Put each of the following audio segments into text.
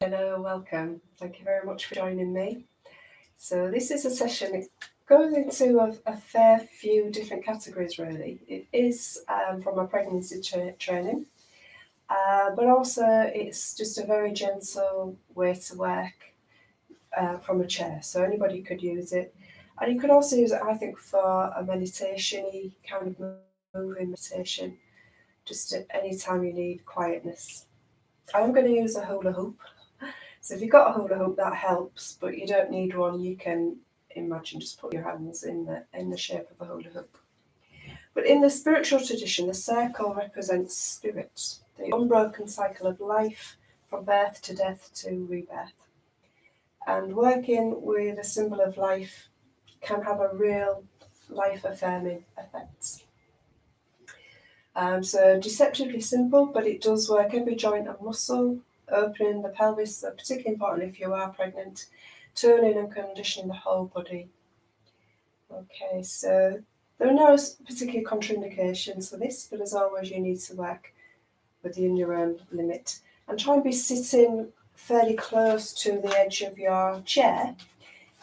Hello, welcome. Thank you very much for joining me. So this is a session, it goes into a fair few different categories really. It is from a pregnancy training, but also it's just a very gentle way to work from a chair. So anybody could use it. And you could also use it, I think, for a meditation-y kind of moving meditation, just at any time you need quietness. I'm going to use a hula hoop. So if you've got a hula hoop, that helps, but you don't need one. You can imagine just put your hands in the shape of a hula hoop. But in the spiritual tradition, the circle represents spirit, the unbroken cycle of life from birth to death to rebirth. And working with a symbol of life can have a real life-affirming effect. So deceptively simple, but it does work every joint and muscle, opening the pelvis, particularly important if you are pregnant, toning and conditioning the whole body. Okay, so there are no particular contraindications for this, but as always, you need to work within your own limit. And try and be sitting fairly close to the edge of your chair,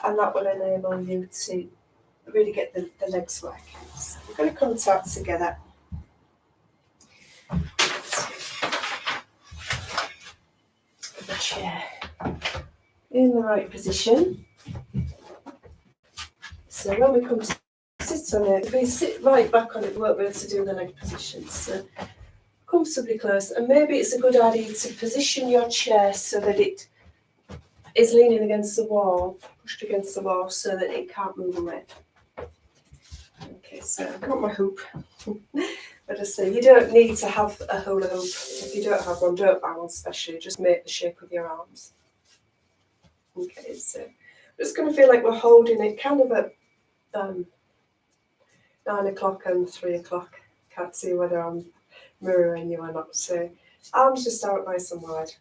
and that will enable you to really get the legs working. So we're going to come out together. The chair in the right position. So when we come to sit on it, if we sit right back on it, we won't be able to do the leg positions. So comfortably close, and maybe it's a good idea to position your chair so that it is leaning against the wall, pushed against the wall, so that it can't move away. Okay, so I've got my hoop. But as I say, you don't need to have a hula hoop. If you don't have one, don't buy one specially. Just make the shape of your arms. Okay, so it's going to feel like we're holding it kind of at 9 o'clock and 3 o'clock. Can't see whether I'm mirroring you or not. So arms just out nice and wide.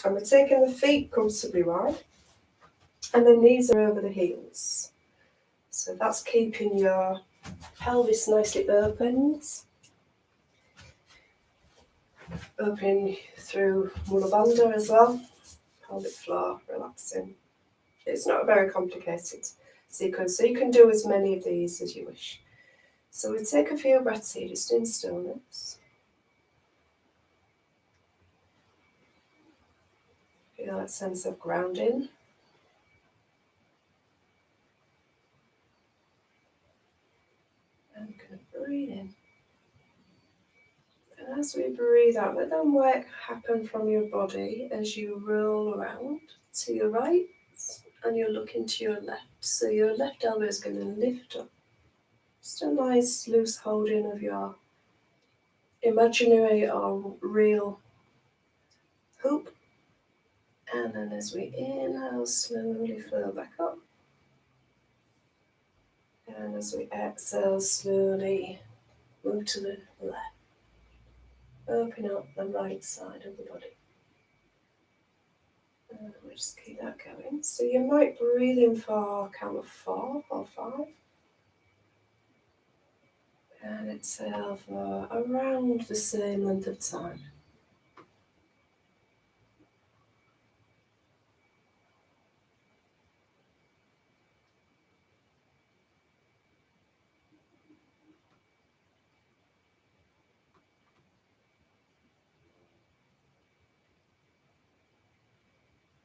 And we're taking the feet comfortably wide. And the knees are over the heels. So that's keeping your pelvis nicely opened. Open through Mula Bandha as well. Pelvic floor, relaxing. It's not a very complicated sequence, so you can do as many of these as you wish. So we take a few breaths here, just in stillness. Feel that sense of grounding. And we're going to breathe in. And as we breathe out, let that work happen from your body as you roll around to your right and you're looking to your left. So your left elbow is going to lift up. Just a nice loose holding of your imaginary or real hoop. And then as we inhale, slowly flow back up. And as we exhale, slowly move to the left. Open up the right side of the body. And we'll just keep that going. So you might breathe in for a count of 4 or 5. And exhale for around the same length of time.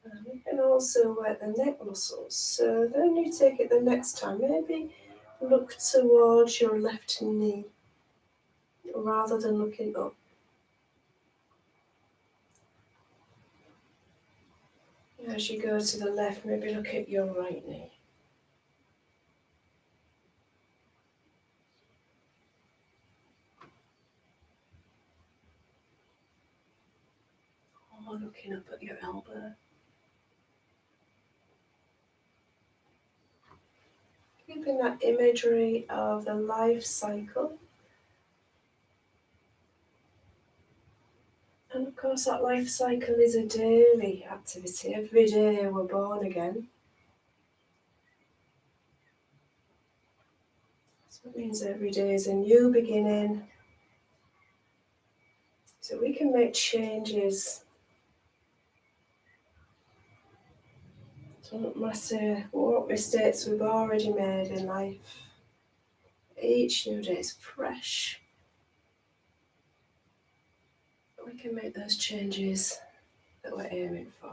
And we can also work the neck muscles. So then you take it the next time, maybe look towards your left knee rather than looking up. As you go to the left, maybe look at your right knee. Or looking up at your elbow. Keeping that imagery of the life cycle. And of course that life cycle is a daily activity. Every day we're born again. So it means every day is a new beginning. So we can make changes Doesn't matter what mistakes we've already made in life. Each new day is fresh. We can make those changes that we're aiming for.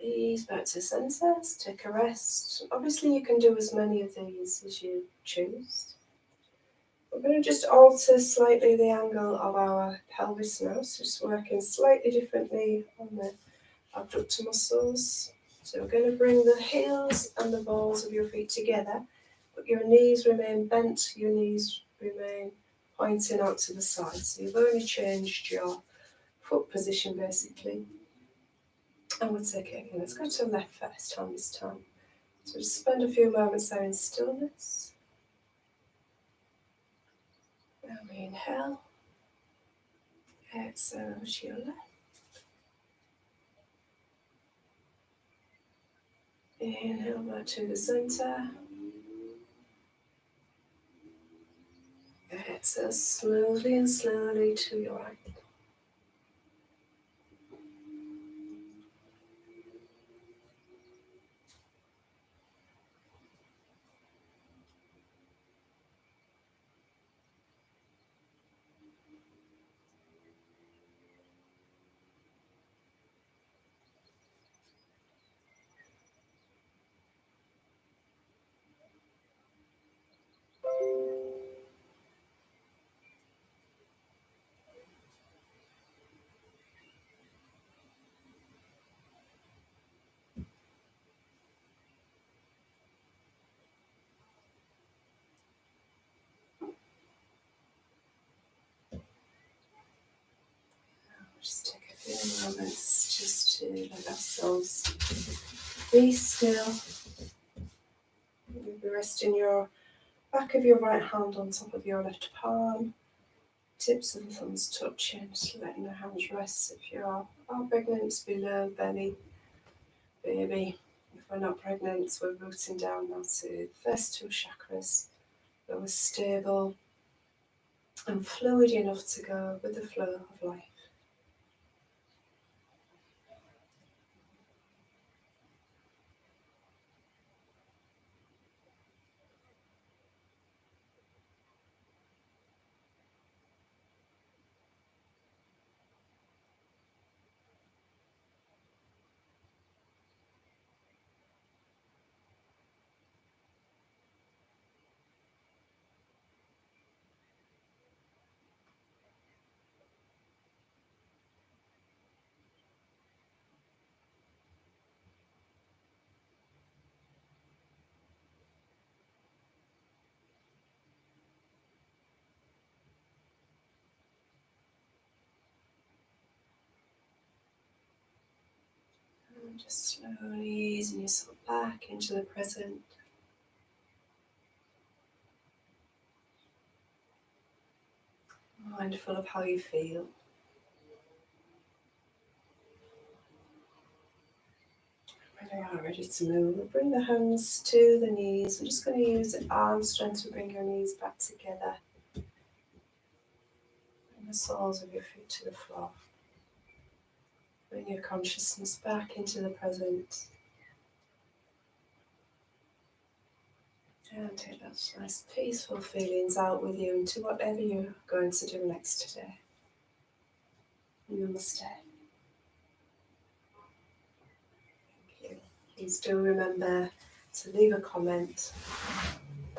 Ease back to centre, take a rest. Obviously you can do as many of these as you choose. We're going to just alter slightly the angle of our pelvis now, so just working slightly differently on the abductor muscles. So we're going to bring the heels and the balls of your feet together, but your knees remain bent, your knees remain pointing out to the side. So you've only changed your foot position basically. And we'll take it again. Let's go to the left first hand this time. So just spend a few moments there in stillness. And we inhale. Exhale to your left. Inhale back to the centre. Exhale smoothly and slowly to your right. Just take a few moments just to let ourselves be still. You'll be resting your back of your right hand on top of your left palm. Tips of the thumbs touching, just letting the hands rest. If you are pregnant, it's below belly, baby. If we're not pregnant, we're rooting down now to the first two chakras, but we're stable and fluid enough to go with the flow of life. And just slowly easing yourself back into the present. Mindful of how you feel. When you are ready to move, bring the hands to the knees. We're just going to use arm strength to bring your knees back together. Bring the soles of your feet to the floor. Bring your consciousness back into the present. And take those nice peaceful feelings out with you into whatever you're going to do next today. Namaste. Thank you. Please do remember to leave a comment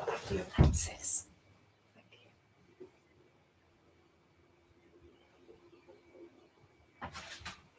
after your practice.